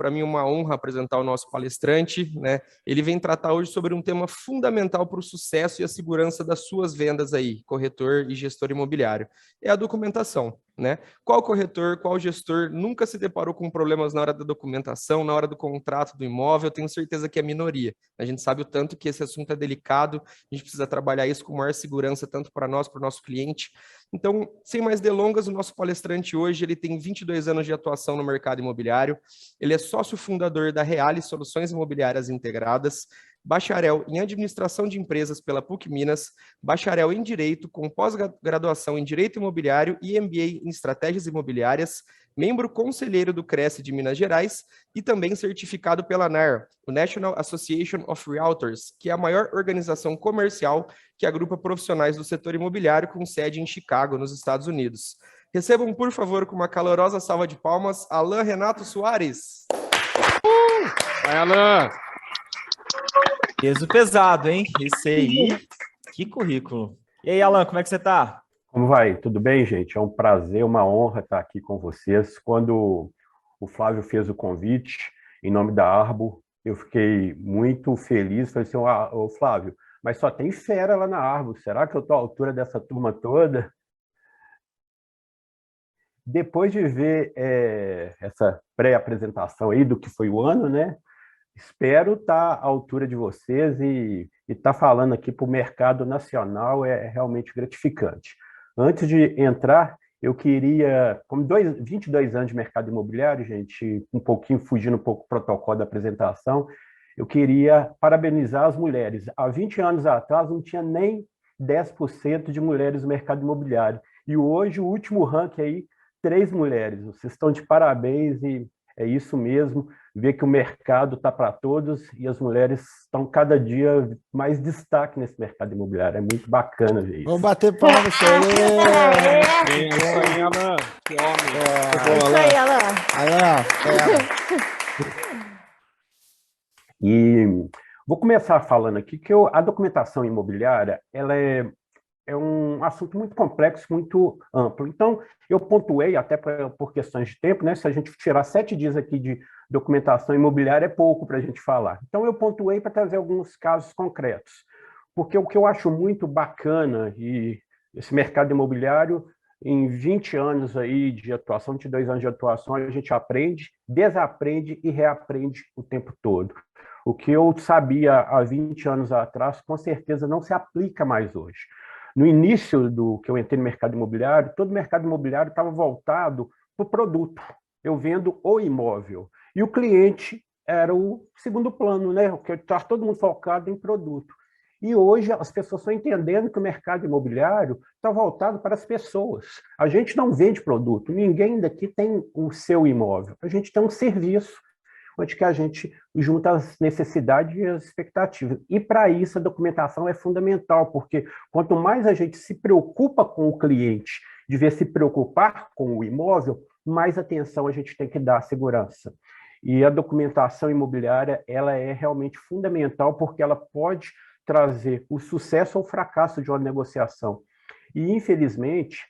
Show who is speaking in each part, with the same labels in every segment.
Speaker 1: para mim uma honra apresentar o nosso palestrante, né? Ele vem tratar hoje sobre um tema fundamental para o sucesso e a segurança das suas vendas aí, corretor e gestor imobiliário. É a documentação, né? Qual corretor, qual gestor nunca se deparou com problemas na hora da documentação, na hora do contrato do imóvel? Eu tenho certeza que é a minoria. A gente sabe o tanto que esse assunto é delicado, a gente precisa trabalhar isso com maior segurança, tanto para nós, para o nosso cliente. Então, sem mais delongas, o nosso palestrante hoje, ele tem 22 anos de atuação no mercado imobiliário, ele é sócio fundador da Reale Soluções Imobiliárias Integradas, bacharel em Administração de Empresas pela PUC Minas, bacharel em Direito, com pós-graduação em Direito Imobiliário e MBA em Estratégias Imobiliárias, membro conselheiro do Cresce de Minas Gerais e também certificado pela NAR, o National Association of Realtors, que é a maior organização comercial que agrupa profissionais do setor imobiliário com sede em Chicago, nos Estados Unidos. Recebam, por favor, com uma calorosa salva de palmas, Alan Renato Soares.
Speaker 2: Vai, Alan!
Speaker 3: Peso pesado, hein? Esse aí, que currículo. E aí, Alan, como é que você tá?
Speaker 4: Como vai? Tudo bem, gente? É um prazer, uma honra estar aqui com vocês. Quando o Flávio fez o convite, em nome da Arbo, eu fiquei muito feliz. Falei assim, ô Flávio, mas só tem fera lá na Arbo. Será que eu estou à altura dessa turma toda? Depois de ver essa pré-apresentação aí do que foi o ano, né? Espero estar à altura de vocês e estar falando aqui para o mercado nacional é realmente gratificante. Antes de entrar, eu queria, como 22 anos de mercado imobiliário, gente, um pouquinho fugindo um pouco do protocolo da apresentação, eu queria parabenizar as mulheres. Há 20 anos atrás não tinha nem 10% de mulheres no mercado imobiliário. E hoje, o último ranking aí, 3 mulheres. Vocês estão de parabéns e é isso mesmo, ver que o mercado está para todos e as mulheres estão cada dia mais destaque nesse mercado imobiliário. É muito bacana ver isso.
Speaker 5: Vamos bater palmas isso aí.
Speaker 2: É isso aí, Alan. Que homem.
Speaker 5: É
Speaker 6: isso aí, Alan.
Speaker 4: E vou começar falando aqui que a documentação imobiliária ela é um assunto muito complexo, muito amplo. Então, eu pontuei, até por questões de tempo, né? Se a gente tirar 7 dias aqui de documentação imobiliária, é pouco para a gente falar. Então, eu pontuei para trazer alguns casos concretos. Porque o que eu acho muito bacana, e esse mercado imobiliário, em 20 anos aí de atuação, 22 anos de atuação, a gente aprende, desaprende e reaprende o tempo todo. O que eu sabia há 20 anos atrás, com certeza não se aplica mais hoje. No início do que eu entrei no mercado imobiliário, todo o mercado imobiliário estava voltado para o produto. Eu vendo o imóvel. E o cliente era o segundo plano, né? Porque está todo mundo focado em produto. E hoje as pessoas estão entendendo que o mercado imobiliário está voltado para as pessoas. A gente não vende produto, ninguém daqui tem o seu imóvel. A gente tem um serviço onde que a gente junta as necessidades e as expectativas. E para isso a documentação é fundamental, porque quanto mais a gente se preocupa com o cliente, devia se preocupar com o imóvel, mais atenção a gente tem que dar à segurança. E a documentação imobiliária, ela é realmente fundamental, porque ela pode trazer o sucesso ou o fracasso de uma negociação. E, infelizmente,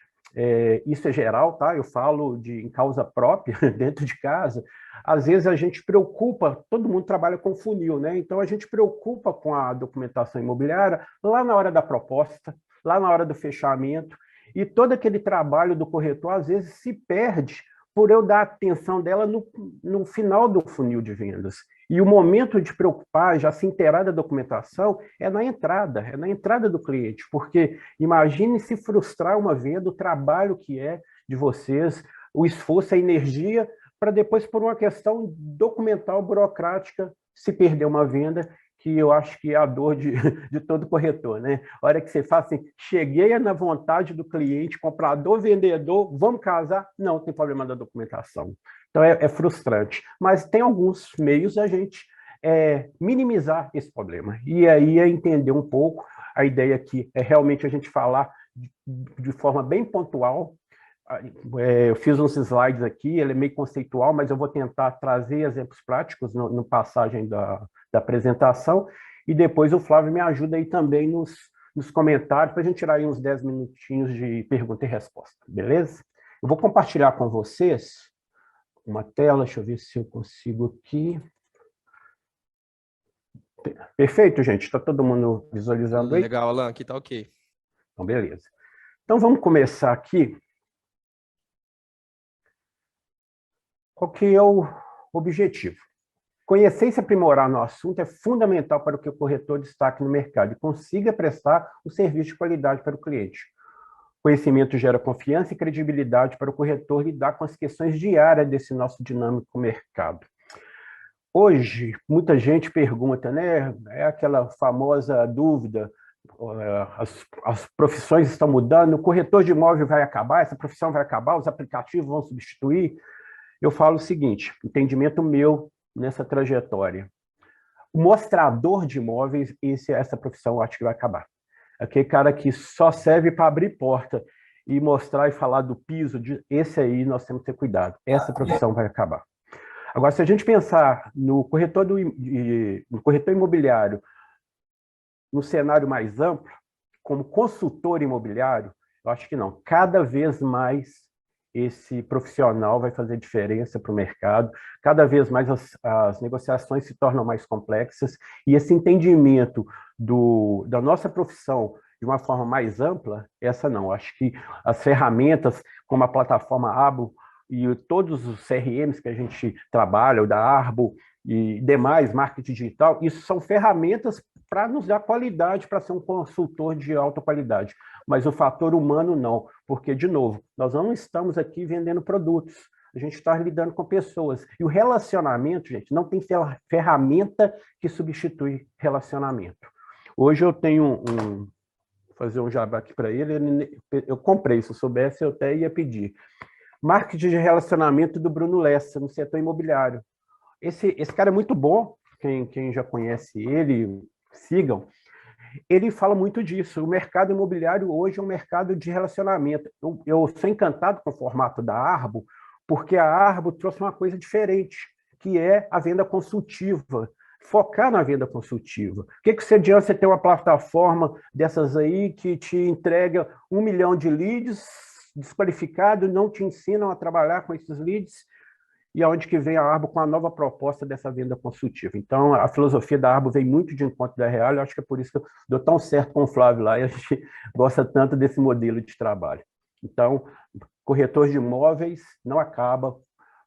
Speaker 4: isso é geral, tá? Eu falo em causa própria, dentro de casa. Às vezes a gente preocupa, todo mundo trabalha com funil, né? Então a gente preocupa com a documentação imobiliária lá na hora da proposta, lá na hora do fechamento, e todo aquele trabalho do corretor às vezes se perde por eu dar atenção dela no final do funil de vendas. E o momento de preocupar, já se inteirar da documentação, é na entrada do cliente, porque imagine se frustrar uma venda, o trabalho que é de vocês, o esforço, a energia, para depois, por uma questão documental, burocrática, se perder uma venda, que eu acho que é a dor de todo corretor, né? A hora que você fala assim, cheguei na vontade do cliente, comprador, vendedor, vamos casar? Não, tem problema da documentação. Então, é frustrante. Mas tem alguns meios a gente minimizar esse problema. E aí é entender um pouco, a ideia aqui é realmente a gente falar de forma bem pontual. Eu fiz uns slides aqui, ele é meio conceitual, mas eu vou tentar trazer exemplos práticos no passagem da apresentação, e depois o Flávio me ajuda aí também nos comentários, para a gente tirar aí uns 10 minutinhos de pergunta e resposta, beleza? Eu vou compartilhar com vocês uma tela, deixa eu ver se eu consigo aqui. Perfeito, gente? Está todo mundo visualizando aí?
Speaker 1: Legal, Alan, aqui tá ok.
Speaker 4: Então, beleza. Então, vamos começar aqui. Qual que é o objetivo? Conhecer e se aprimorar no assunto é fundamental para que o corretor destaque no mercado e consiga prestar o serviço de qualidade para o cliente. Conhecimento gera confiança e credibilidade para o corretor lidar com as questões diárias desse nosso dinâmico mercado. Hoje, muita gente pergunta, né? É aquela famosa dúvida, as profissões estão mudando, o corretor de imóvel vai acabar, essa profissão vai acabar, os aplicativos vão substituir. Eu falo o seguinte, entendimento meu nessa trajetória. O mostrador de imóveis, essa profissão eu acho que vai acabar. Aquele cara que só serve para abrir porta e mostrar e falar do piso, esse aí nós temos que ter cuidado. Essa profissão vai acabar. Agora, se a gente pensar no corretor imobiliário, no cenário mais amplo, como consultor imobiliário, eu acho que não. Cada vez mais esse profissional vai fazer diferença para o mercado, cada vez mais as negociações se tornam mais complexas, e esse entendimento da nossa profissão de uma forma mais ampla, essa não. Acho que as ferramentas como a plataforma Abo e todos os CRMs que a gente trabalha, o da Arbo e demais, marketing digital, isso são ferramentas para nos dar qualidade, para ser um consultor de alta qualidade. Mas o fator humano não, porque, de novo, nós não estamos aqui vendendo produtos, a gente está lidando com pessoas. E o relacionamento, gente, não tem ferramenta que substitui relacionamento. Hoje eu tenho vou fazer um jabá aqui para ele, eu comprei, se eu soubesse eu até ia pedir. Marketing de relacionamento do Bruno Lessa, no setor imobiliário. Esse cara é muito bom, quem já conhece ele, sigam. Ele fala muito disso. O mercado imobiliário hoje é um mercado de relacionamento. Eu sou encantado com o formato da Arbo, porque a Arbo trouxe uma coisa diferente, que é a venda consultiva. Focar na venda consultiva. O que você adianta você ter uma plataforma dessas aí que te entrega 1 milhão de leads desqualificados, não te ensinam a trabalhar com esses leads, e aonde que vem a Arbo com a nova proposta dessa venda consultiva. Então, a filosofia da Arbo vem muito de encontro da Real, eu acho que é por isso que eu dou tão certo com o Flávio lá, e a gente gosta tanto desse modelo de trabalho. Então, corretor de imóveis não acaba,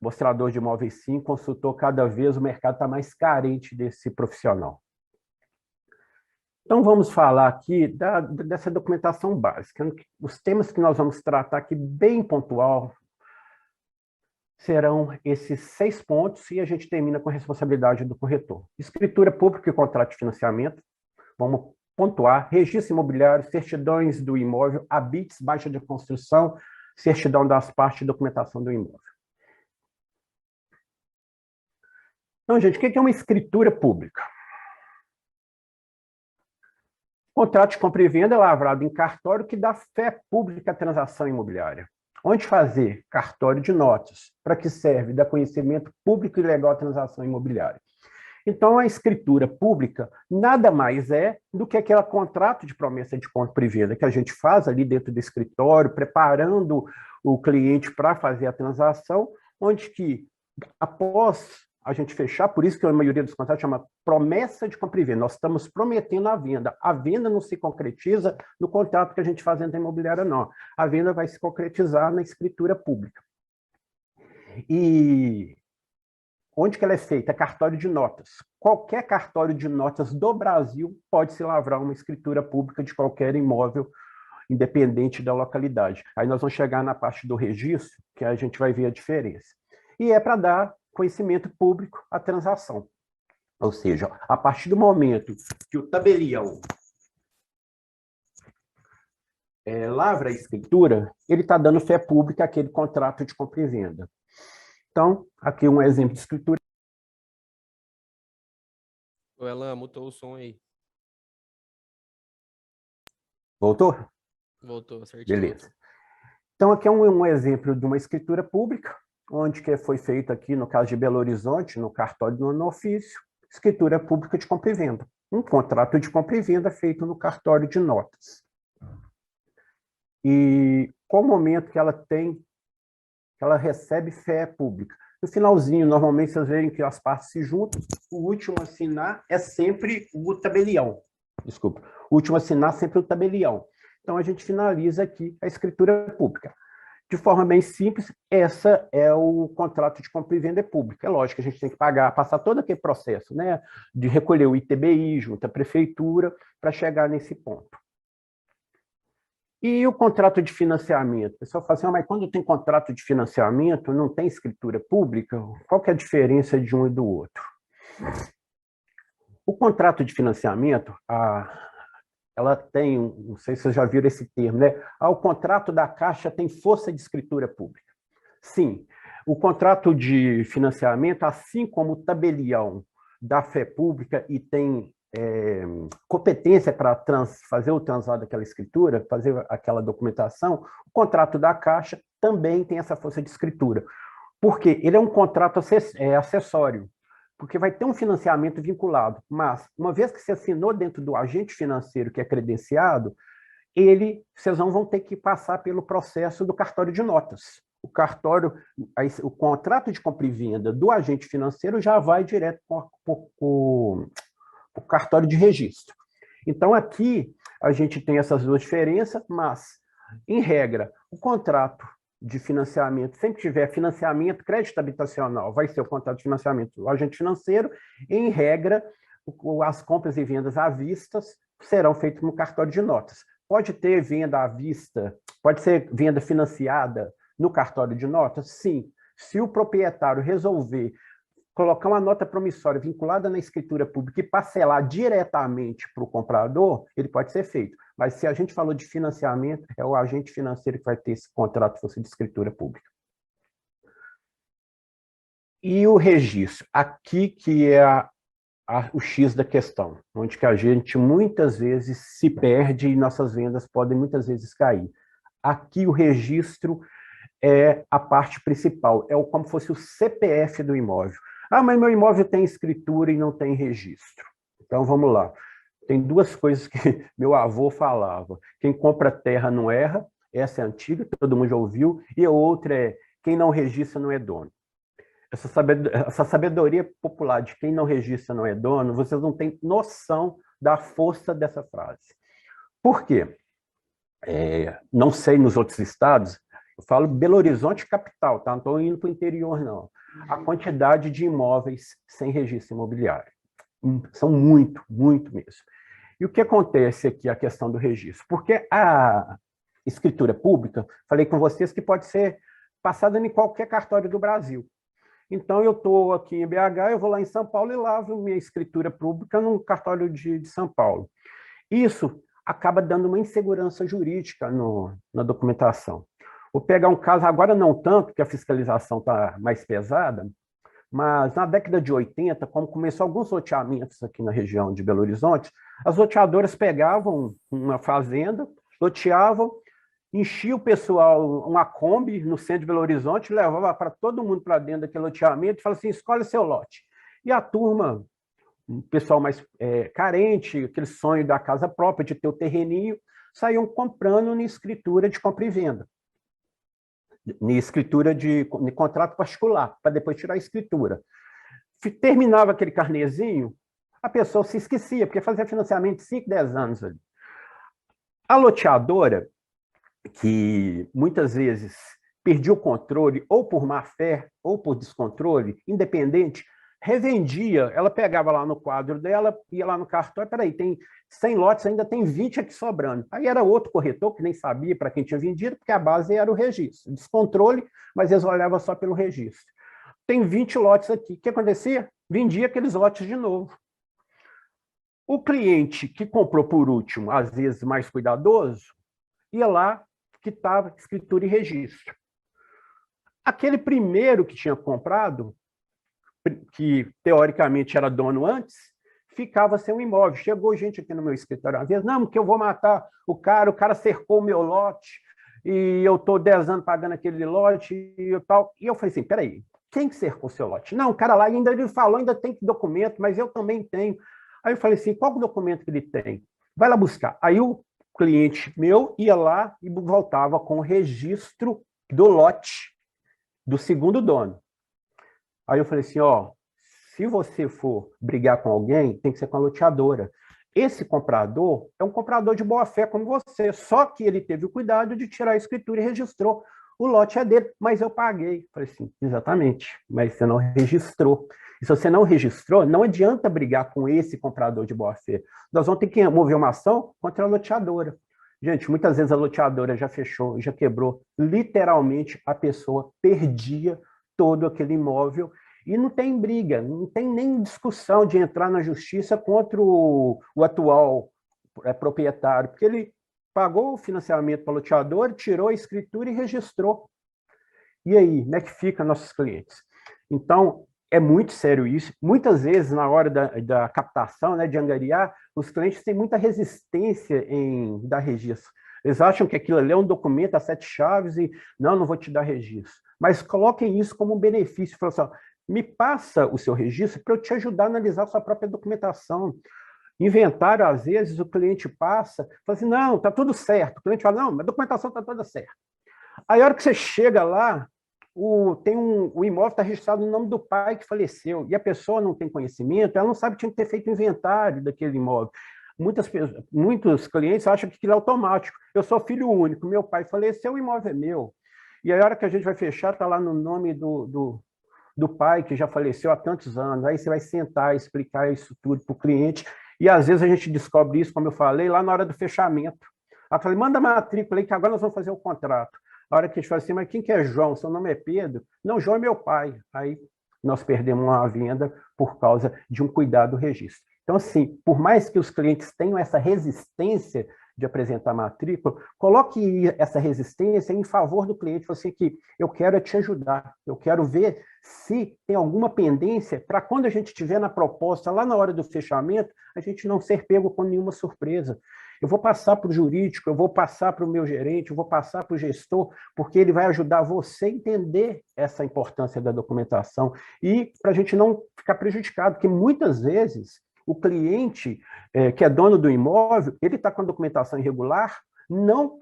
Speaker 4: mostrador de imóveis sim, consultor cada vez, o mercado está mais carente desse profissional. Então, vamos falar aqui dessa documentação básica. Os temas que nós vamos tratar aqui, bem pontual, serão esses 6 pontos e a gente termina com a responsabilidade do corretor. Escritura pública e contrato de financiamento. Vamos pontuar. Registro imobiliário, certidões do imóvel, habites, baixa de construção, certidão das partes de documentação do imóvel. Então, gente, o que é uma escritura pública? Contrato de compra e venda é lavrado em cartório que dá fé pública à transação imobiliária. Onde fazer? Cartório de notas. Para que serve? Dá conhecimento público e legal à transação imobiliária. Então, a escritura pública nada mais é do que aquele contrato de promessa de compra e venda que a gente faz ali dentro do escritório, preparando o cliente para fazer a transação, onde que, após a gente fechar, por isso que a maioria dos contratos chama promessa de compra e venda. Nós estamos prometendo a venda. A venda não se concretiza no contrato que a gente faz dentro da imobiliária, não. A venda vai se concretizar na escritura pública. E onde que ela é feita? Cartório de notas. Qualquer cartório de notas do Brasil pode se lavrar uma escritura pública de qualquer imóvel, independente da localidade. Aí nós vamos chegar na parte do registro, que a gente vai ver a diferença. E é para dar conhecimento público à transação. Ou seja, a partir do momento que o tabelião lavra a escritura, ele está dando fé pública àquele contrato de compra e venda. Então, aqui um exemplo de escritura.
Speaker 1: O Elan, mutou o som aí.
Speaker 4: Voltou?
Speaker 1: Voltou, certinho.
Speaker 4: Beleza. Então, aqui é um exemplo de uma escritura pública, onde que foi feito aqui, no caso de Belo Horizonte, no cartório do nono ofício, escritura pública de compra e venda. Um contrato de compra e venda feito no cartório de notas. E qual o momento que ela recebe fé pública? No finalzinho, normalmente vocês veem que as partes se juntam, o último a assinar é sempre o tabelião. Desculpa, o último a assinar é sempre o tabelião. Então, a gente finaliza aqui a escritura pública. De forma bem simples, essa é o contrato de compra e venda pública. É lógico que a gente tem que pagar, passar todo aquele processo, né, de recolher o ITBI junto à prefeitura para chegar nesse ponto. E o contrato de financiamento? O pessoal fala assim, mas quando tem contrato de financiamento, não tem escritura pública? Qual que é a diferença de um e do outro? O contrato de financiamento, ela tem, não sei se vocês já viram esse termo, né? O contrato da Caixa tem força de escritura pública. Sim, o contrato de financiamento, assim como o tabelião da fé pública e tem competência para fazer o translado daquela escritura, fazer aquela documentação, o contrato da Caixa também tem essa força de escritura. Porque ele é um contrato acessório, porque vai ter um financiamento vinculado, mas uma vez que você assinou dentro do agente financeiro que é credenciado, vocês não vão ter que passar pelo processo do cartório de notas. O contrato de compra e venda do agente financeiro já vai direto para o cartório de registro. Então, aqui, a gente tem essas duas diferenças, mas, em regra, o contrato de financiamento, sempre que tiver financiamento, crédito habitacional, vai ser o contrato de financiamento do agente financeiro, e, em regra, as compras e vendas à vista serão feitas no cartório de notas. Pode ter venda à vista, pode ser venda financiada no cartório de notas? Sim. Se o proprietário resolver colocar uma nota promissória vinculada na escritura pública e parcelar diretamente para o comprador, ele pode ser feito. Mas se a gente falou de financiamento, é o agente financeiro que vai ter esse contrato de escritura pública. E o registro? Aqui que é o X da questão, onde que a gente muitas vezes se perde e nossas vendas podem muitas vezes cair. Aqui o registro é a parte principal, é como se fosse o CPF do imóvel. Mas meu imóvel tem escritura e não tem registro. Então, vamos lá. Tem duas coisas que meu avô falava. Quem compra terra não erra, essa é antiga, todo mundo já ouviu, e a outra é, quem não registra não é dono. Essa sabedoria popular de quem não registra não é dono, vocês não têm noção da força dessa frase. Por quê? Não sei nos outros estados, eu falo Belo Horizonte capital, tá? Não estou indo para o interior, não. A quantidade de imóveis sem registro imobiliário. São muito, muito mesmo. E o que acontece aqui, a questão do registro? Porque a escritura pública, falei com vocês que pode ser passada em qualquer cartório do Brasil. Então, eu estou aqui em BH, eu vou lá em São Paulo e lavo minha escritura pública no cartório de São Paulo. Isso acaba dando uma insegurança jurídica na documentação. Vou pegar um caso, agora não tanto, porque a fiscalização está mais pesada, mas na década de 80, como começou alguns loteamentos aqui na região de Belo Horizonte, as loteadoras pegavam uma fazenda, loteavam, enchia o pessoal, uma Kombi no centro de Belo Horizonte, levava para todo mundo para dentro daquele loteamento e falava assim, escolhe seu lote. E a turma, o pessoal mais carente, aquele sonho da casa própria, de ter o terreninho, saíam comprando na escritura de compra e venda. Em escritura de contrato particular, para depois tirar a escritura. Terminava aquele carnezinho, a pessoa se esquecia, porque fazia financiamento de 5, 10 anos ali. A loteadora, que muitas vezes perdia o controle, ou por má fé, ou por descontrole, independente, revendia, ela pegava lá no quadro dela, ia lá no cartório, peraí, tem 100 lotes, ainda tem 20 aqui sobrando. Aí era outro corretor que nem sabia para quem tinha vendido, porque a base era o registro. Descontrole, mas eles olhavam só pelo registro. Tem 20 lotes aqui. O que acontecia? Vendia aqueles lotes de novo. O cliente que comprou por último, às vezes mais cuidadoso, ia lá, quitava escritura e registro. Aquele primeiro que tinha comprado, que teoricamente era dono antes, ficava sem um imóvel. Chegou gente aqui no meu escritório uma vez, não, porque eu vou matar o cara cercou o meu lote, e eu estou 10 anos pagando aquele lote e tal. E eu falei assim, peraí, quem cercou o seu lote? Não, o cara lá ainda ele falou, ainda tem documento, mas eu também tenho. Aí eu falei assim, qual o documento que ele tem? Vai lá buscar. Aí o cliente meu ia lá e voltava com o registro do lote do segundo dono. Aí eu falei assim, ó, se você for brigar com alguém, tem que ser com a loteadora. Esse comprador é um comprador de boa-fé como você, só que ele teve o cuidado de tirar a escritura e registrou. O lote é dele, mas eu paguei. Falei assim, exatamente, mas você não registrou. E se você não registrou, não adianta brigar com esse comprador de boa-fé. Nós vamos ter que mover uma ação contra a loteadora. Gente, muitas vezes a loteadora já fechou, já quebrou. Literalmente, a pessoa perdia todo aquele imóvel e não tem briga, não tem nem discussão de entrar na justiça contra o atual proprietário, porque ele pagou o financiamento para o loteador, tirou a escritura e registrou. E aí, como é que fica nossos clientes? Então, é muito sério isso. Muitas vezes, na hora da captação, né, de angariar, os clientes têm muita resistência em dar registro. Eles acham que aquilo ali é um documento a 7 chaves e, não vou te dar registro. Mas coloquem isso como um benefício. Falam assim, ó, me passa o seu registro para eu te ajudar a analisar a sua própria documentação. Inventário, às vezes, o cliente passa, fala assim, não, está tudo certo. O cliente fala, não, a documentação está toda certa. Aí, a hora que você chega lá, o imóvel está registrado no nome do pai que faleceu, e a pessoa não tem conhecimento, ela não sabe que tinha que ter feito inventário daquele imóvel. Muitos clientes acham que aquilo é automático. Eu sou filho único, meu pai faleceu, o imóvel é meu. E aí, a hora que a gente vai fechar, está lá no nome do pai, que já faleceu há tantos anos. Aí você vai sentar e explicar isso tudo para o cliente. E às vezes a gente descobre isso, como eu falei, lá na hora do fechamento. Aí eu falei, manda a matrícula aí, que agora nós vamos fazer o contrato. A hora que a gente fala assim, mas quem que é João? Seu nome é Pedro? Não, João é meu pai. Aí nós perdemos uma venda por causa de um cuidado do registro. Então, assim, por mais que os clientes tenham essa resistência de apresentar matrícula, coloque essa resistência em favor do cliente, você que eu quero te ajudar, eu quero ver se tem alguma pendência para quando a gente estiver na proposta, lá na hora do fechamento, a gente não ser pego com nenhuma surpresa. Eu vou passar para o jurídico, eu vou passar para o meu gerente, eu vou passar para o gestor, porque ele vai ajudar você a entender essa importância da documentação e para a gente não ficar prejudicado, porque muitas vezes o cliente que é dono do imóvel, ele está com a documentação irregular, não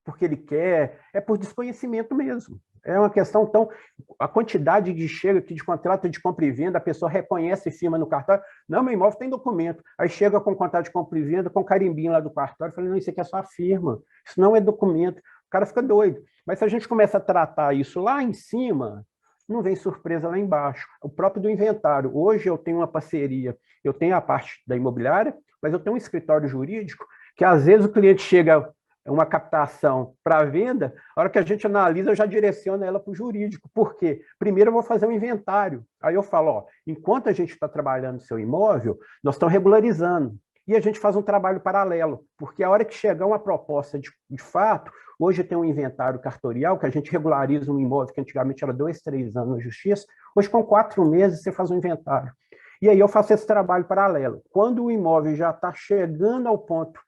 Speaker 4: porque ele quer, é por desconhecimento mesmo. É uma questão, então, a quantidade de chega aqui de contrato de compra e venda, a pessoa reconhece e firma no cartório, não, meu imóvel tem documento. Aí chega com contrato de compra e venda, com carimbinho lá do cartório, fala, não, isso aqui é só a firma, isso não é documento. O cara fica doido. Mas se a gente começa a tratar isso lá em cima, não vem surpresa lá embaixo. O próprio do inventário. Hoje eu tenho uma parceria, eu tenho a parte da imobiliária, mas eu tenho um escritório jurídico que às vezes o cliente chega uma captação para venda, a hora que a gente analisa, eu já direciono ela para o jurídico. Por quê? Primeiro eu vou fazer um inventário. Aí eu falo, ó, enquanto a gente está trabalhando no seu imóvel, nós estamos regularizando. E a gente faz um trabalho paralelo, porque a hora que chegar uma proposta de fato, hoje tem um inventário cartorial, que a gente regulariza um imóvel que antigamente era 2, 3 anos na justiça, hoje com 4 meses você faz um inventário. E aí eu faço esse trabalho paralelo. Quando o imóvel já está chegando ao ponto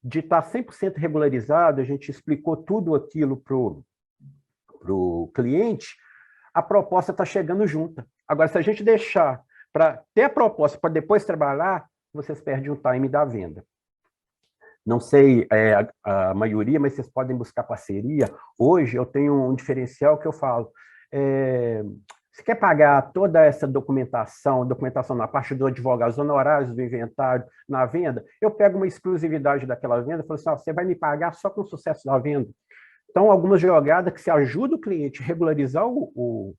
Speaker 4: de estar 100% regularizado, a gente explicou tudo aquilo para o cliente, a proposta está chegando junta. Agora, se a gente deixar para ter a proposta para depois trabalhar, vocês perdem o time da venda. Não sei a maioria, mas vocês podem buscar parceria. Hoje eu tenho um diferencial que eu falo, você quer pagar toda essa documentação na parte do advogado, os honorários do inventário, na venda, eu pego uma exclusividade daquela venda e falo assim, você vai me pagar só com o sucesso da venda. Então, algumas jogadas que você ajuda o cliente a regularizar o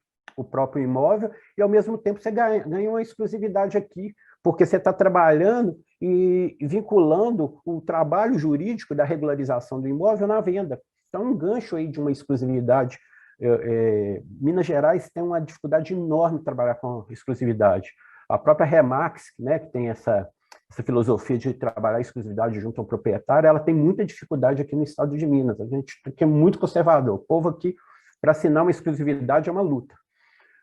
Speaker 4: próprio imóvel e, ao mesmo tempo, você ganha uma exclusividade aqui, porque você está trabalhando e vinculando o trabalho jurídico da regularização do imóvel na venda. Então, um gancho aí de uma exclusividade. Minas Gerais tem uma dificuldade enorme de trabalhar com exclusividade. A própria Remax, né, que tem essa filosofia de trabalhar exclusividade junto ao proprietário, ela tem muita dificuldade aqui no estado de Minas. A gente aqui é muito conservador. O povo aqui, para assinar uma exclusividade, é uma luta.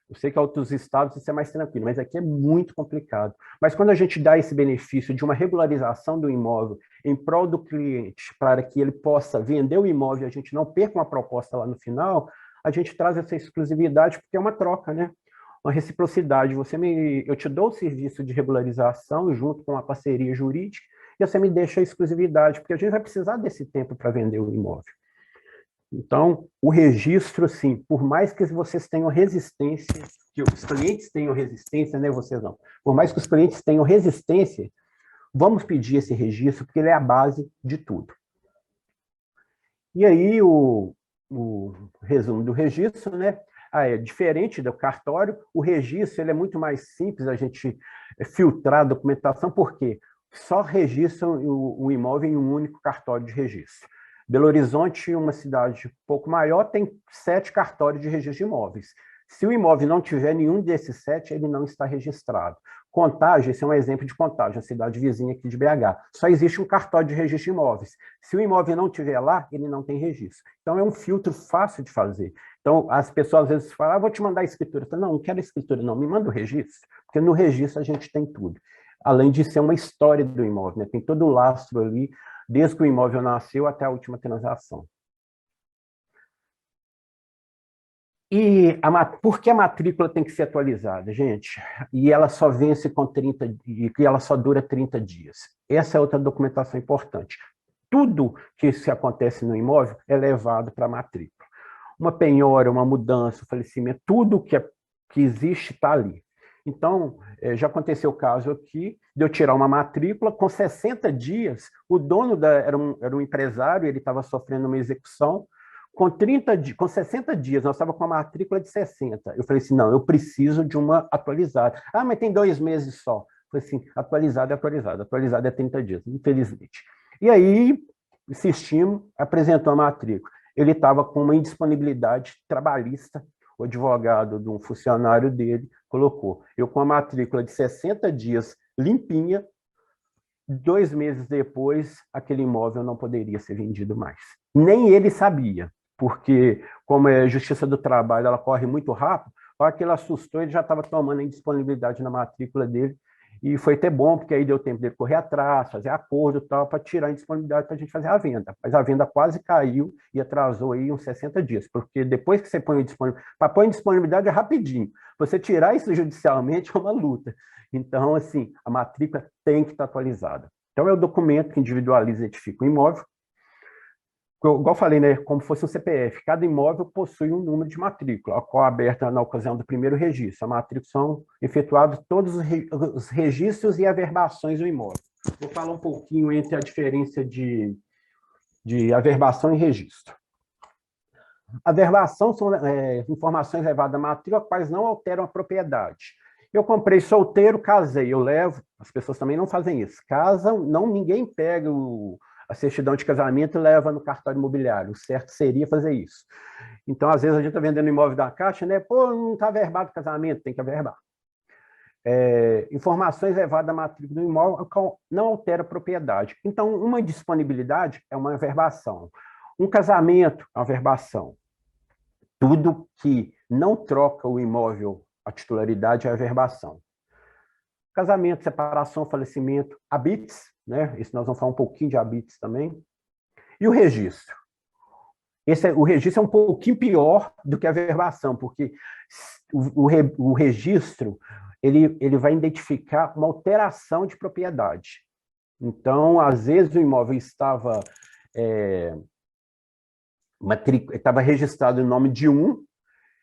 Speaker 4: Eu sei que em outros estados isso é mais tranquilo, mas aqui é muito complicado. Mas quando a gente dá esse benefício de uma regularização do imóvel em prol do cliente, para que ele possa vender o imóvel e a gente não perca uma proposta lá no final, a gente traz essa exclusividade porque é uma troca, né? Uma reciprocidade. Eu te dou o serviço de regularização junto com a parceria jurídica e você me deixa a exclusividade, porque a gente vai precisar desse tempo para vender o imóvel. Então, o registro, sim, por mais que vocês tenham resistência, que os clientes tenham resistência, né, vocês não, por mais que os clientes tenham resistência, vamos pedir esse registro, porque ele é a base de tudo. E aí, o resumo do registro, né? É diferente do cartório, o registro ele é muito mais simples a gente filtrar a documentação, porque só registram o imóvel em um único cartório de registro. Belo Horizonte, uma cidade um pouco maior, tem 7 cartórios de registro de imóveis. Se o imóvel não tiver nenhum desses 7, ele não está registrado. Contagem, esse é um exemplo de Contagem, a cidade vizinha aqui de BH. Só existe um cartório de registro de imóveis. Se o imóvel não tiver lá, ele não tem registro. Então, é um filtro fácil de fazer. Então, as pessoas às vezes falam, vou te mandar a escritura. Eu falo, não quero a escritura, não, me manda o registro, porque no registro a gente tem tudo. Além de ser uma história do imóvel, né? Tem todo o lastro ali, desde que o imóvel nasceu até a última transação. E por que a matrícula tem que ser atualizada, gente? E ela só vence com 30 e ela só dura 30 dias. Essa é outra documentação importante. Tudo que se acontece no imóvel é levado para a matrícula. Uma penhora, uma mudança, um falecimento, tudo que existe está ali. Então, já aconteceu o caso aqui de eu tirar uma matrícula, com 60 dias, o dono era um empresário, ele estava sofrendo uma execução, com 60 dias, nós estávamos com uma matrícula de 60. Eu falei assim, não, eu preciso de uma atualizada. Ah, mas tem 2 meses só. Eu falei assim, atualizada é atualizada. Atualizada é 30 dias, infelizmente. E aí, insistimos, apresentou a matrícula. Ele estava com uma indisponibilidade trabalhista, o advogado de um funcionário dele colocou. Eu com a matrícula de 60 dias limpinha, 2 meses depois, aquele imóvel não poderia ser vendido mais. Nem ele sabia, porque, como é Justiça do Trabalho, ela corre muito rápido, a hora que ele assustou, ele já estava tomando a indisponibilidade na matrícula dele, e foi até bom, porque aí deu tempo dele correr atrás, fazer acordo e tal, para tirar a indisponibilidade para a gente fazer a venda. Mas a venda quase caiu e atrasou aí uns 60 dias, porque depois que você põe a disponibilidade, para pôr a indisponibilidade é rapidinho, você tirar isso judicialmente é uma luta. Então, assim, a matrícula tem que estar atualizada. Então, é o documento que individualiza e identifica o imóvel. Igual eu falei, né, como fosse um CPF, cada imóvel possui um número de matrícula, a qual é aberta na ocasião do primeiro registro. A matrícula são efetuados todos os registros e averbações do imóvel. Vou falar um pouquinho entre a diferença de averbação e registro. Averbação são informações levadas à matrícula, quais não alteram a propriedade. Eu comprei solteiro, casei, eu levo, as pessoas também não fazem isso. Casam, não, ninguém pega a certidão de casamento e leva no cartório imobiliário. O certo seria fazer isso. Então, às vezes, a gente está vendendo imóvel da Caixa, né? Pô, não está averbado o casamento, tem que averbar. Informações levadas à matrícula do imóvel não altera a propriedade. Então, uma disponibilidade é uma averbação. Um casamento é uma averbação. Tudo que não troca o imóvel, a titularidade é a averbação. Casamento, separação, falecimento, habites, né? Isso nós vamos falar um pouquinho de habites também. E o registro. O registro é um pouquinho pior do que a averbação, porque o registro ele vai identificar uma alteração de propriedade. Então, às vezes, o imóvel estava registrado em nome de um,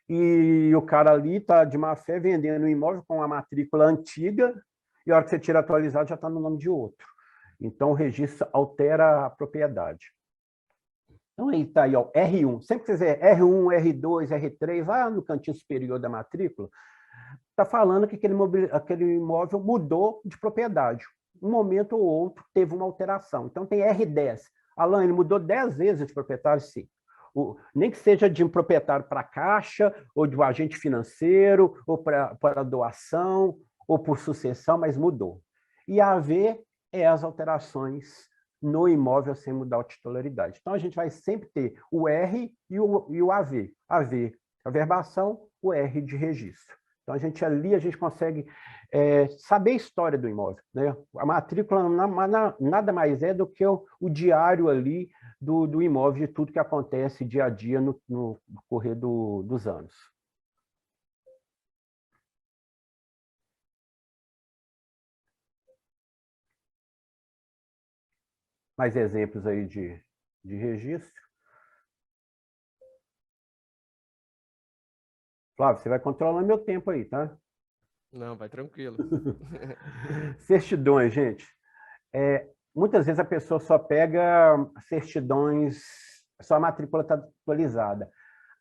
Speaker 4: e o cara ali está de má fé vendendo um imóvel com a matrícula antiga, e a hora que você tira atualizado já está no nome de outro. Então, o registro altera a propriedade. Então, aí está aí, ó, R1. Sempre que você dizer R1, R2, R3, lá no cantinho superior da matrícula, está falando que aquele imóvel mudou de propriedade. Um momento ou outro teve uma alteração. Então, tem R10. Alan, ele mudou 10 vezes de proprietário? Sim. Nem que seja de um proprietário para a Caixa, ou de um agente financeiro, ou para doação, ou por sucessão, mas mudou. E a AV é as alterações no imóvel sem mudar a titularidade. Então, a gente vai sempre ter o R e o AV. AV, averbação, o R de registro. Então, a gente consegue saber a história do imóvel, né? A matrícula nada mais é do que o diário ali do imóvel, de tudo que acontece dia a dia no correr dos anos. Mais exemplos aí de registro. Flávio, você vai controlando meu tempo aí, tá?
Speaker 1: Não, vai tranquilo.
Speaker 4: Certidões, gente. Muitas vezes a pessoa só pega certidões, só a matrícula está atualizada.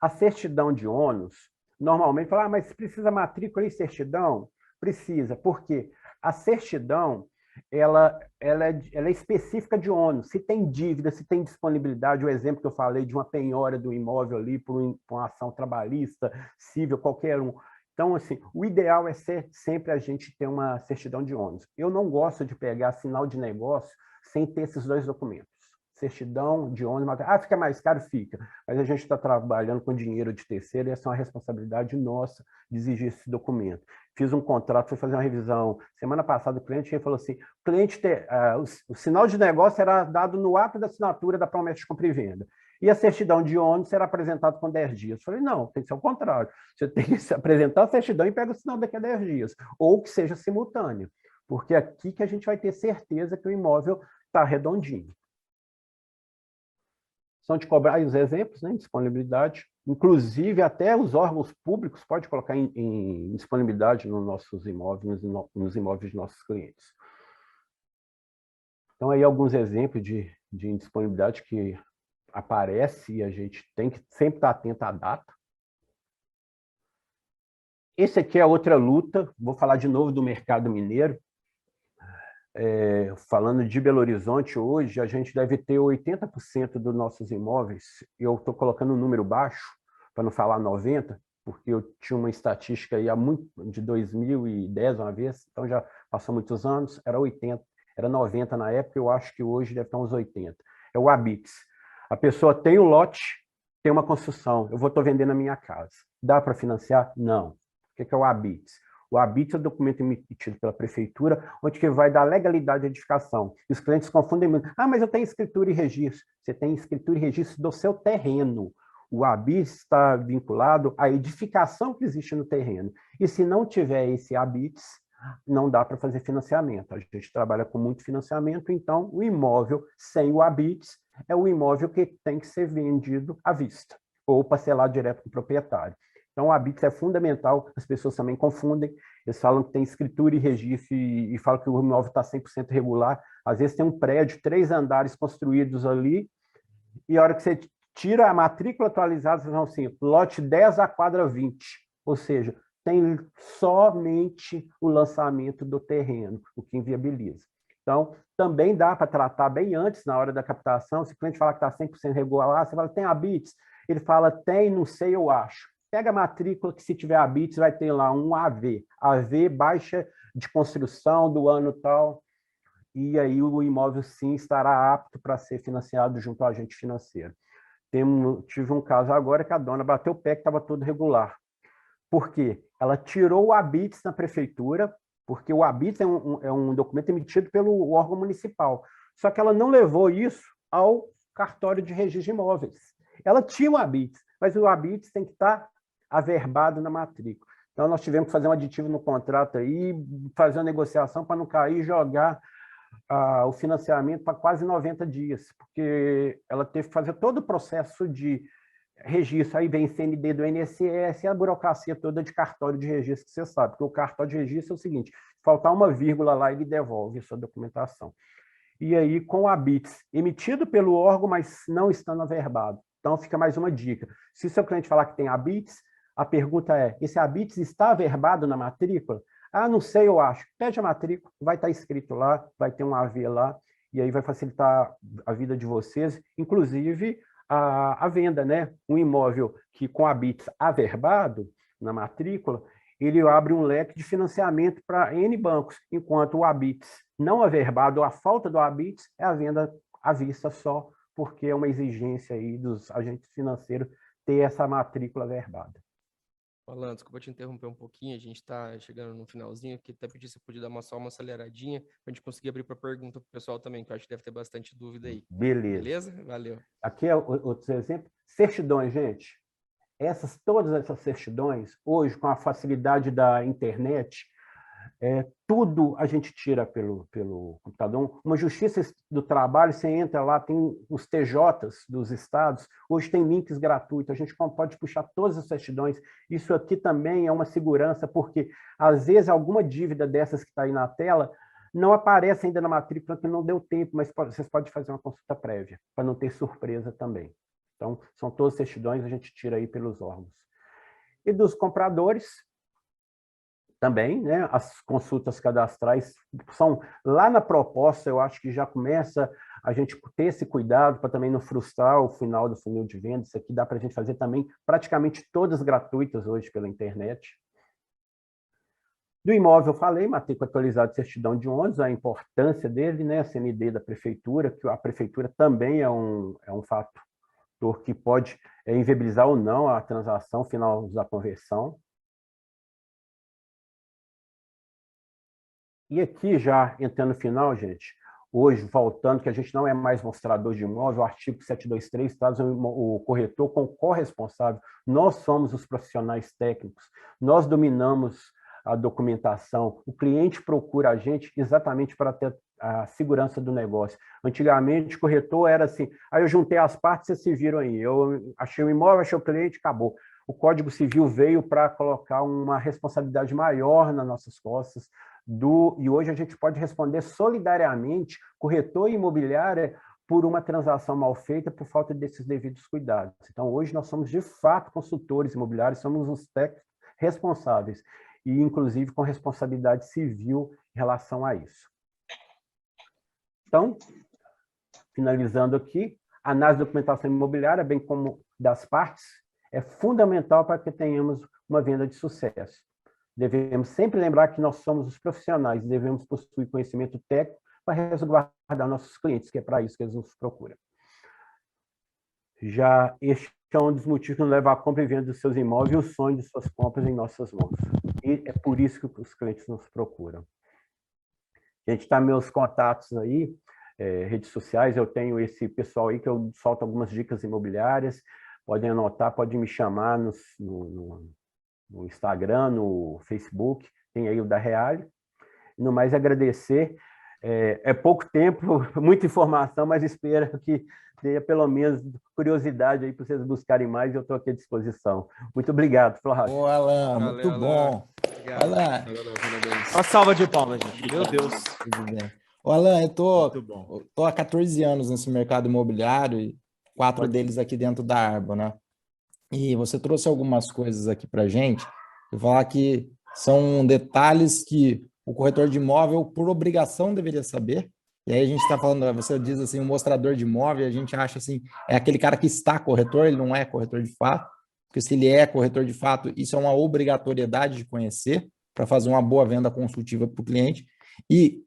Speaker 4: A certidão de ônus, normalmente fala, mas precisa matrícula e certidão? Precisa, porque a certidão ela é específica de ônus. Se tem dívida, se tem disponibilidade, o exemplo que eu falei de uma penhora do imóvel ali por uma ação trabalhista, civil, qualquer um. Então, assim, o ideal é sempre a gente ter uma certidão de ônus. Eu não gosto de pegar sinal de negócio sem ter esses dois documentos. Certidão de ônus, fica mais caro? Fica. Mas a gente está trabalhando com dinheiro de terceiro e essa é uma responsabilidade nossa de exigir esse documento. Fiz um contrato, fui fazer uma revisão. Semana passada o cliente falou assim, o sinal de negócio era dado no ato da assinatura da promessa de compra e venda. E a certidão de ônus será apresentada com 10 dias. Eu falei, não, tem que ser o contrário. Você tem que apresentar a certidão e pega o sinal daqui a 10 dias. Ou que seja simultâneo. Porque é aqui que a gente vai ter certeza que o imóvel está redondinho. São de cobrar os exemplos, né, disponibilidade. Inclusive, até os órgãos públicos podem colocar em disponibilidade nos nossos imóveis, nos imóveis de nossos clientes. Então, aí alguns exemplos de indisponibilidade que aparece e a gente tem que sempre estar atento à data. Esse aqui é outra luta, vou falar de novo do mercado mineiro. Falando de Belo Horizonte, hoje a gente deve ter 80% dos nossos imóveis, eu estou colocando um número baixo, para não falar 90%, porque eu tinha uma estatística aí de 2010 uma vez, então já passou muitos anos, era 80%, era 90% na época, eu acho que hoje deve estar uns 80%. É o Habits. A pessoa tem um lote, tem uma construção, estou vendendo a minha casa. Dá para financiar? Não. O que é o Habits? O Habits é o documento emitido pela prefeitura, onde que vai dar legalidade à edificação. E os clientes confundem muito. Mas eu tenho escritura e registro. Você tem escritura e registro do seu terreno. O Habits está vinculado à edificação que existe no terreno. E se não tiver esse Habits, não dá para fazer financiamento. A gente trabalha com muito financiamento, então o imóvel sem o Habits é o imóvel que tem que ser vendido à vista, ou parcelado direto com o proprietário. Então, o Habits é fundamental, as pessoas também confundem, eles falam que tem escritura e registro e falam que o imóvel está 100% regular. Às vezes tem um prédio, 3 andares construídos ali, e a hora que você tira a matrícula atualizada, vocês vão assim, lote 10 à quadra 20, ou seja, tem somente o lançamento do terreno, o que inviabiliza. Então, também dá para tratar bem antes, na hora da captação, se o cliente falar que está 100% regular, você fala, tem Habits? Ele fala, tem, não sei, eu acho. Pega a matrícula que se tiver Habits vai ter lá um AV. AV, baixa de construção do ano tal. E aí o imóvel sim estará apto para ser financiado junto ao agente financeiro. Tive um caso agora que a dona bateu o pé que estava tudo regular. Por quê? Ela tirou o Habits na prefeitura, porque o Habits é um documento emitido pelo órgão municipal. Só que ela não levou isso ao cartório de registro de imóveis. Ela tinha o Habits, mas o Habits tem que estar averbado na matrícula. Então, nós tivemos que fazer um aditivo no contrato aí, fazer uma negociação para não cair e jogar o financiamento para quase 90 dias, porque ela teve que fazer todo o processo de registro, aí vem CND do INSS, a burocracia toda de cartório de registro, que você sabe, porque o cartório de registro é o seguinte, faltar uma vírgula lá, ele devolve a sua documentação. E aí, com o Habits emitido pelo órgão, mas não estando averbado. Então, fica mais uma dica. Se o seu cliente falar que tem Habits, a pergunta é, esse Habits está averbado na matrícula? Não sei, eu acho. Pede a matrícula, vai estar escrito lá, vai ter um AV lá, e aí vai facilitar a vida de vocês, inclusive a venda, né? Um imóvel que com Habits averbado na matrícula, ele abre um leque de financiamento para N bancos, enquanto o Habits não averbado, ou a falta do Habits, é a venda à vista só, porque é uma exigência aí dos agentes financeiros ter essa matrícula averbada.
Speaker 1: Alan, desculpa te interromper um pouquinho, a gente está chegando no finalzinho aqui, até pedir se podia dar só uma aceleradinha, para a gente conseguir abrir para pergunta para o pessoal também, que eu acho que deve ter bastante dúvida aí.
Speaker 4: Beleza?
Speaker 1: Valeu.
Speaker 4: Aqui é outro exemplo. Certidões, gente. Todas essas certidões, hoje, com a facilidade da internet, tudo a gente tira pelo computador. Uma justiça do trabalho, você entra lá, tem os TJs dos estados, hoje tem links gratuitos, a gente pode puxar todas as certidões. Isso aqui também é uma segurança, porque às vezes alguma dívida dessas que está aí na tela não aparece ainda na matrícula, porque não deu tempo, mas vocês podem fazer uma consulta prévia, para não ter surpresa também. Então, são todas as certidões, a gente tira aí pelos órgãos. E dos compradores, também, né, as consultas cadastrais são lá na proposta, eu acho que já começa a gente ter esse cuidado para também não frustrar o final do funil de vendas. Isso aqui dá para a gente fazer também praticamente todas gratuitas hoje pela internet. Do imóvel eu falei, matrícula atualizada de certidão de ônibus, a importância dele, né, a CND da prefeitura, que a prefeitura também é um fator que pode inviabilizar ou não a transação final da conversão. E aqui, já entrando no final, gente, hoje, voltando, que a gente não é mais mostrador de imóvel, o artigo 723 traz o corretor como corresponsável. Nós somos os profissionais técnicos, nós dominamos a documentação, o cliente procura a gente exatamente para ter a segurança do negócio. Antigamente, o corretor era assim, aí eu juntei as partes, vocês se viram aí, eu achei o imóvel, achei o cliente, acabou. O Código Civil veio para colocar uma responsabilidade maior nas nossas costas, e hoje a gente pode responder solidariamente, corretor e imobiliária, por uma transação mal feita por falta desses devidos cuidados. Então, hoje nós somos, de fato, consultores imobiliários, somos os técnicos responsáveis, e inclusive com responsabilidade civil em relação a isso. Então, finalizando aqui, a análise da documentação imobiliária, bem como das partes, é fundamental para que tenhamos uma venda de sucesso. Devemos sempre lembrar que nós somos os profissionais, devemos possuir conhecimento técnico para resguardar nossos clientes, que é para isso que eles nos procuram. Já este é um dos motivos que nos leva à compra e venda dos seus imóveis e o sonho de suas compras em nossas mãos. E é por isso que os clientes nos procuram. Gente, está meus contatos aí, redes sociais, eu tenho esse pessoal aí que eu solto algumas dicas imobiliárias, podem anotar, podem me chamar no Instagram, no Facebook, tem aí o da Reale. No mais, agradecer. É pouco tempo, muita informação, mas espero que tenha pelo menos curiosidade aí para vocês buscarem mais, eu estou aqui à disposição. Muito obrigado, Flávio.
Speaker 5: Ô, Alan, muito bom.
Speaker 1: Obrigado.
Speaker 5: Alan,
Speaker 3: Uma salva de palmas, gente. Meu Deus.
Speaker 5: tudo bem. Ô, Alan, eu
Speaker 3: Muito bom.
Speaker 5: tô há 14 anos nesse mercado imobiliário e 4 deles aqui dentro da Arbo, né? E você trouxe algumas coisas aqui para gente. Eu vou falar que são detalhes que o corretor de imóvel, por obrigação, deveria saber. E aí a gente está falando, você diz assim, um mostrador de imóvel, a gente acha assim, é aquele cara que está corretor, ele não é corretor de fato, porque se ele é corretor de fato, isso é uma obrigatoriedade de conhecer para fazer uma boa venda consultiva para o cliente. E,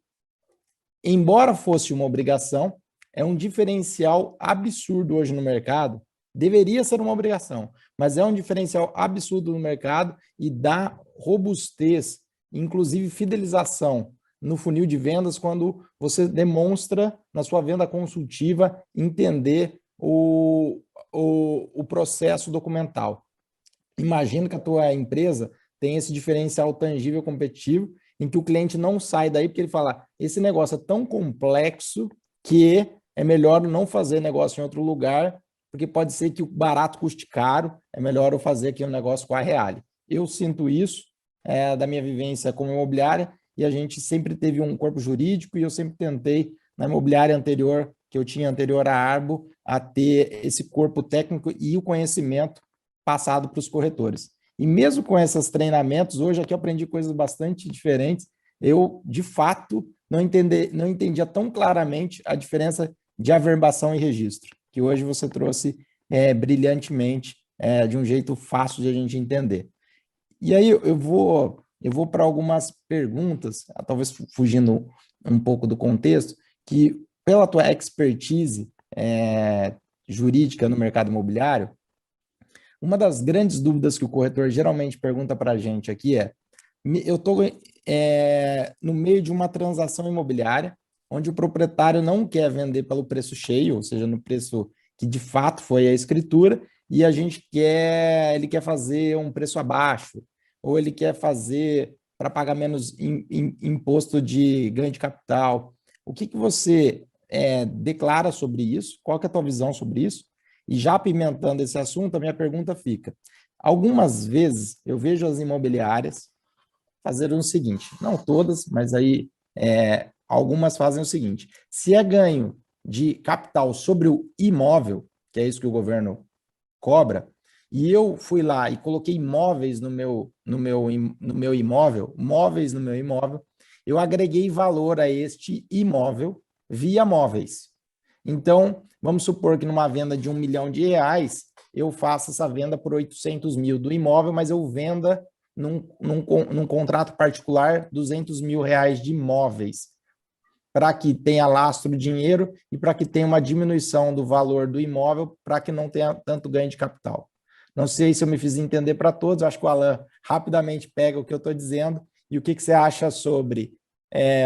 Speaker 5: embora fosse uma obrigação, é um diferencial absurdo hoje no mercado. Deveria ser uma obrigação, mas é um diferencial absurdo no mercado e dá robustez, inclusive fidelização no funil de vendas quando você demonstra na sua venda consultiva entender o processo documental. Imagino que a tua empresa tem esse diferencial tangível competitivo em que o cliente não sai daí porque ele fala, esse negócio é tão complexo que é melhor não fazer negócio em outro lugar, porque pode ser que o barato custe caro, é melhor eu fazer aqui um negócio com a Reale. Eu sinto isso da minha vivência como imobiliária, e a gente sempre teve um corpo jurídico, e eu sempre tentei, na imobiliária anterior, que eu tinha anterior à Arbo, a ter esse corpo técnico e o conhecimento passado para os corretores. E mesmo com esses treinamentos, hoje aqui eu aprendi coisas bastante diferentes, eu, de fato, não entendia tão claramente a diferença de averbação e registro, que hoje você trouxe brilhantemente, de um jeito fácil de a gente entender. E aí eu vou para algumas perguntas, talvez fugindo um pouco do contexto, que pela tua expertise jurídica no mercado imobiliário, uma das grandes dúvidas que o corretor geralmente pergunta para a gente aqui eu estou no meio de uma transação imobiliária, onde o proprietário não quer vender pelo preço cheio, ou seja, no preço que de fato foi a escritura, e ele quer fazer um preço abaixo, ou ele quer fazer para pagar menos imposto de ganho de capital. O que você declara sobre isso? Qual que é a tua visão sobre isso? E já apimentando esse assunto, a minha pergunta fica: algumas vezes eu vejo as imobiliárias fazerem o seguinte, não todas, mas aí algumas fazem o seguinte: se é ganho de capital sobre o imóvel, que é isso que o governo cobra, e eu fui lá e coloquei móveis no meu imóvel, móveis no meu imóvel, eu agreguei valor a este imóvel via móveis. Então, vamos supor que numa venda de R$1 milhão, eu faça essa venda por 800 mil do imóvel, mas eu venda num contrato particular R$200 mil de imóveis, para que tenha lastro dinheiro e para que tenha uma diminuição do valor do imóvel, para que não tenha tanto ganho de capital. Não sei se eu me fiz entender para todos, acho que o Alan rapidamente pega o que eu estou dizendo. E o que você acha sobre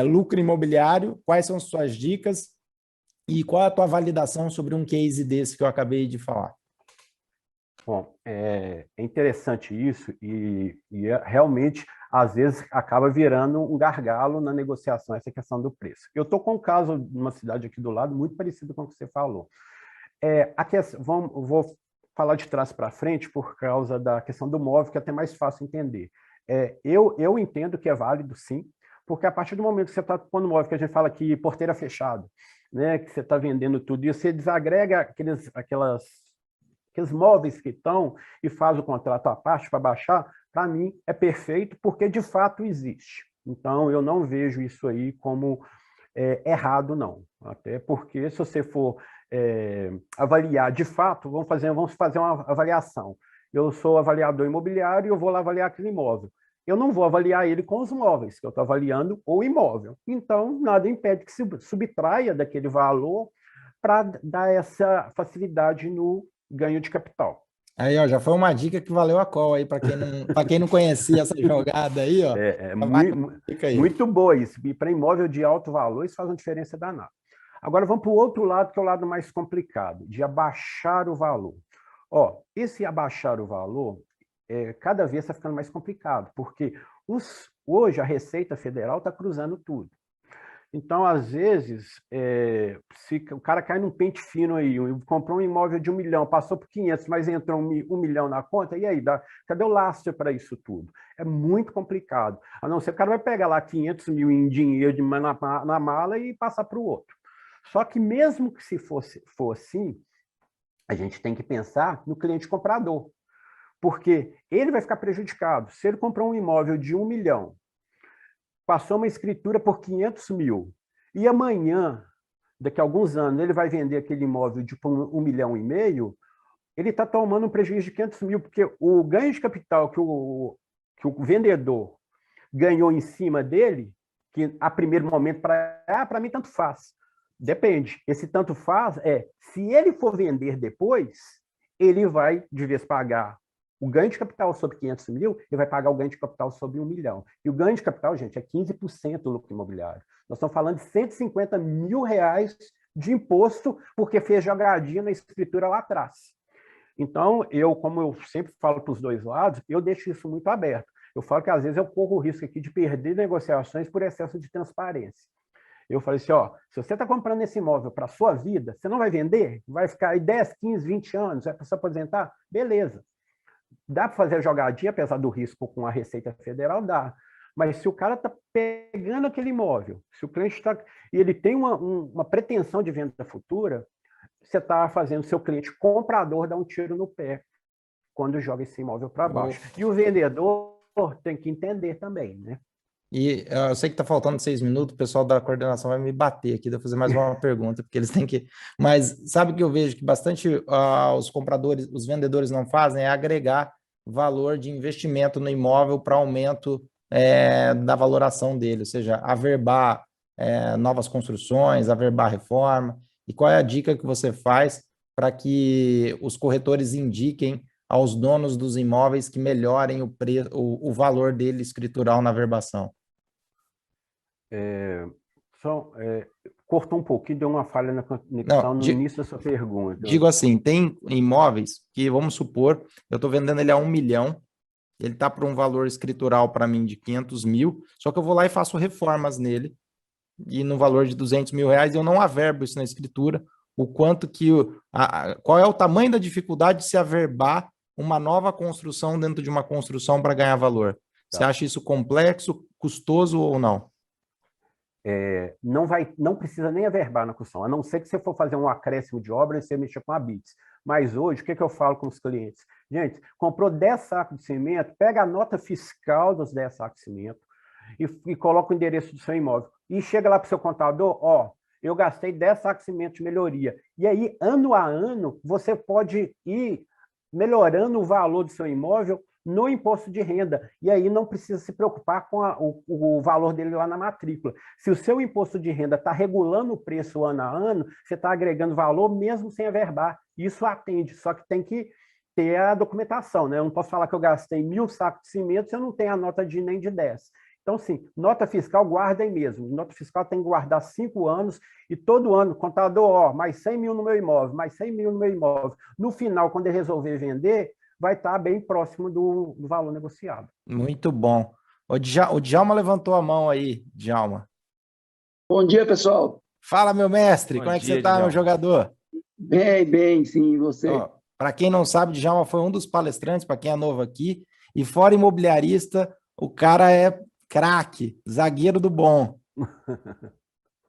Speaker 5: lucro imobiliário, quais são as suas dicas e qual é a tua validação sobre um case desse que eu acabei de falar?
Speaker 4: Bom, é interessante isso e realmente, às vezes, acaba virando um gargalo na negociação, essa questão do preço. Eu estou com um caso de uma cidade aqui do lado, muito parecido com o que você falou. Vou falar de trás para frente por causa da questão do móvel, que é até mais fácil entender. Eu entendo que é válido, sim, porque a partir do momento que você está pondo móvel, que a gente fala que porteira fechada, né, que você está vendendo tudo, e você desagrega aqueles móveis que estão e faz o contrato à parte para baixar, para mim é perfeito, porque de fato existe. Então, eu não vejo isso aí como errado, não. Até porque, se você for avaliar de fato, vamos fazer uma avaliação. Eu sou avaliador imobiliário e eu vou lá avaliar aquele imóvel. Eu não vou avaliar ele com os móveis, que eu estou avaliando o imóvel. Então, nada impede que se subtraia daquele valor para dar essa facilidade no ganho de capital.
Speaker 5: Aí, ó, já foi uma dica que valeu a call aí, para quem não conhecia essa jogada aí, ó.
Speaker 4: Muito boa isso. E para imóvel de alto valor, isso faz uma diferença danada. Agora vamos para o outro lado, que é o lado mais complicado, de abaixar o valor. Esse abaixar o valor, cada vez está ficando mais complicado, porque hoje a Receita Federal está cruzando tudo. Então, às vezes, se o cara cai num pente fino aí, comprou um imóvel de 1 milhão, passou por 500, mas entrou 1 milhão na conta, e aí, cadê o lastro para isso tudo? É muito complicado. A não ser que o cara vai pegar lá 500 mil em dinheiro na mala e passar para o outro. Só que mesmo que se for assim, a gente tem que pensar no cliente comprador, porque ele vai ficar prejudicado. Se ele comprou um imóvel de 1 milhão, passou uma escritura por 500 mil, e amanhã, daqui a alguns anos, ele vai vender aquele imóvel de 1,5 milhão, ele está tomando um prejuízo de 500 mil, porque o ganho de capital que o vendedor ganhou em cima dele, que a primeiro momento, para mim, tanto faz. Depende. Esse tanto faz se ele for vender depois, ele vai, de vez, pagar o ganho de capital sobre 500 mil, ele vai pagar o ganho de capital sobre 1 milhão. E o ganho de capital, gente, é 15% do lucro imobiliário. Nós estamos falando de R$150 mil de imposto, porque fez jogadinha na escritura lá atrás. Então, como eu sempre falo para os dois lados, eu deixo isso muito aberto. Eu falo que, às vezes, eu corro o risco aqui de perder negociações por excesso de transparência. Eu falei assim, se você está comprando esse imóvel para a sua vida, você não vai vender? Vai ficar aí 10, 15, 20 anos, vai para se aposentar? Beleza. Dá para fazer a jogadinha, apesar do risco com a Receita Federal, dá. Mas se o cara está pegando aquele imóvel, se o cliente está... e ele tem uma pretensão de venda futura, você está fazendo seu cliente comprador dar um tiro no pé quando joga esse imóvel para baixo. E o vendedor tem que entender também, né?
Speaker 5: E eu sei que está faltando 6 minutos, o pessoal da coordenação vai me bater aqui, de eu fazer mais uma pergunta, porque eles têm que... Mas sabe que eu vejo que bastante os compradores, os vendedores não fazem, é agregar valor de investimento no imóvel para aumento da valoração dele, ou seja, averbar novas construções, averbar reforma. E qual é a dica que você faz para que os corretores indiquem aos donos dos imóveis que melhorem o valor dele escritural na averbação?
Speaker 4: Cortou um pouquinho, deu uma falha na conexão no início da sua pergunta.
Speaker 5: Digo assim, tem imóveis que, vamos supor, eu estou vendendo ele a 1 milhão ele está para um valor escritural para mim de 500 mil, só que eu vou lá e faço reformas nele, e no valor de 200 mil reais eu não averbo isso na escritura, o quanto que, qual é o tamanho da dificuldade de se averbar uma nova construção dentro de uma construção para ganhar valor. Você acha isso complexo, custoso ou não?
Speaker 4: Não precisa nem averbar na construção, a não ser que você for fazer um acréscimo de obra e você mexer com a BITS. Mas hoje, o que eu falo com os clientes? Gente, comprou 10 sacos de cimento, pega a nota fiscal dos 10 sacos de cimento e coloca o endereço do seu imóvel. E chega lá para o seu contador, ó, eu gastei 10 sacos de cimento de melhoria. E aí, ano a ano, você pode ir melhorando o valor do seu imóvel no imposto de renda, e aí não precisa se preocupar com o valor dele lá na matrícula. Se o seu imposto de renda está regulando o preço ano a ano, você está agregando valor mesmo sem averbar. Isso atende, só que tem que ter a documentação, né? Eu não posso falar que eu gastei 1.000 sacos de cimento se eu não tenho a nota de nem de 10. Então, sim, nota fiscal guardem mesmo. Nota fiscal tem que guardar 5 anos e todo ano, contador, ó, mais 100 mil no meu imóvel, mais 100 mil no meu imóvel. No final, quando ele resolver vender, vai estar bem próximo do valor negociado.
Speaker 5: Muito bom. O Djalma levantou a mão aí, Djalma.
Speaker 6: Bom dia, pessoal.
Speaker 5: Fala, meu mestre,
Speaker 3: Bom
Speaker 5: como é que
Speaker 3: dia,
Speaker 5: você está, meu jogador?
Speaker 6: Bem, sim, você.
Speaker 5: Para quem não sabe, Djalma foi um dos palestrantes, para quem é novo aqui, e fora imobiliarista, o cara é craque, zagueiro do bom.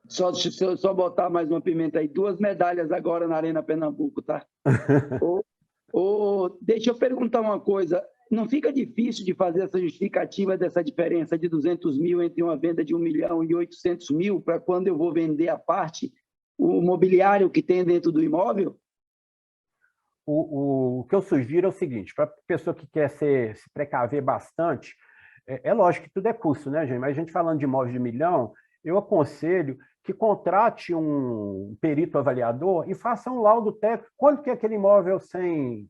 Speaker 6: Só botar mais uma pimenta aí. 2 medalhas agora na Arena Pernambuco, tá? Deixa eu perguntar uma coisa. Não fica difícil de fazer essa justificativa dessa diferença de 200 mil entre uma venda de 1 milhão e 800 mil para quando eu vou vender a parte, o mobiliário que tem dentro do imóvel?
Speaker 4: O que eu sugiro é o seguinte, para a pessoa que quer se precaver bastante, é lógico que tudo é custo, né, gente? Mas a gente falando de imóveis de 1 milhão, eu aconselho que contrate um perito avaliador e faça um laudo técnico. Quanto que é aquele imóvel sem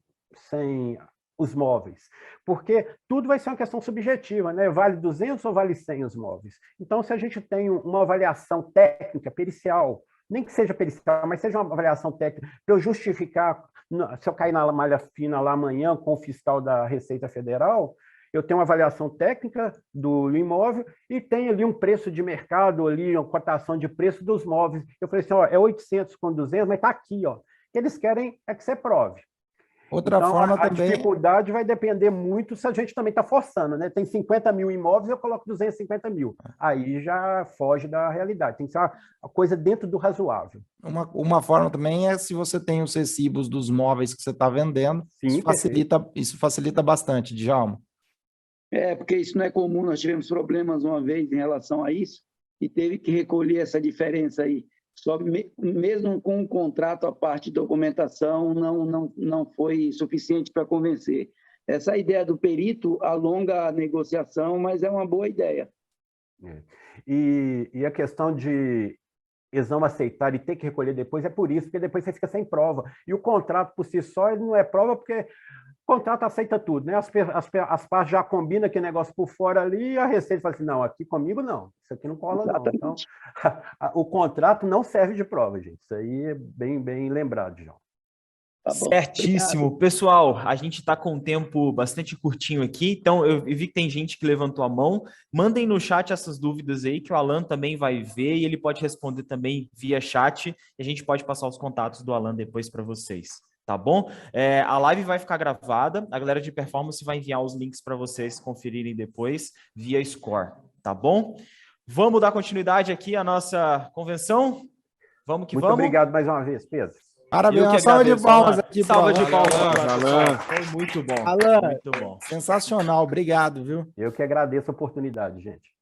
Speaker 4: os móveis? Porque tudo vai ser uma questão subjetiva, né? Vale 200 ou vale 100 os móveis? Então, se a gente tem uma avaliação técnica, pericial, nem que seja pericial, mas seja uma avaliação técnica, para eu justificar, se eu cair na malha fina lá amanhã com o fiscal da Receita Federal, eu tenho uma avaliação técnica do imóvel e tem ali um preço de mercado, ali, uma cotação de preço dos móveis. Eu falei assim, ó, é 800 com 200, mas está aqui, ó. O que eles querem é que você prove.
Speaker 5: Outra
Speaker 4: então,
Speaker 5: forma
Speaker 4: a
Speaker 5: também...
Speaker 4: dificuldade vai depender muito se a gente também está forçando, né? Tem 50 mil imóveis, eu coloco 250 mil. Aí já foge da realidade. Tem que ser uma coisa dentro do razoável.
Speaker 5: Uma forma também é se você tem os recibos dos móveis que você está vendendo,
Speaker 4: Sim,
Speaker 5: isso facilita bastante, Djalma.
Speaker 6: Porque isso não é comum, nós tivemos problemas uma vez em relação a isso e teve que recolher essa diferença aí. Só mesmo com o contrato, a parte de documentação não foi suficiente para convencer. Essa ideia do perito alonga a negociação, mas é uma boa ideia.
Speaker 4: E a questão de eles não aceitar e ter que recolher depois é por isso, porque depois você fica sem prova. E o contrato por si só ele não é prova, porque o contrato aceita tudo, né? As partes já combinam aquele negócio por fora ali e a Receita fala assim, não, aqui comigo não, isso aqui não cola não. Então, o contrato não serve de prova, gente. Isso aí é bem lembrado, João.
Speaker 3: Tá bom. Certíssimo. Obrigado. Pessoal, a gente está com um tempo bastante curtinho aqui, então eu vi que tem gente que levantou a mão. Mandem no chat essas dúvidas aí, que o Alan também vai ver e ele pode responder também via chat e a gente pode passar os contatos do Alan depois para vocês. Tá bom? A live vai ficar gravada, a galera de performance vai enviar os links para vocês conferirem depois via Score, tá bom? Vamos dar continuidade aqui à nossa convenção? Vamos que
Speaker 4: Muito
Speaker 3: vamos?
Speaker 4: Muito obrigado mais uma vez, Pedro.
Speaker 5: Parabéns, uma salva de palmas aqui.
Speaker 3: Salva de palmas.
Speaker 2: Alan.
Speaker 3: Foi muito bom.
Speaker 5: Alan,
Speaker 3: muito bom.
Speaker 5: Sensacional, obrigado, viu?
Speaker 4: Eu que agradeço a oportunidade, gente.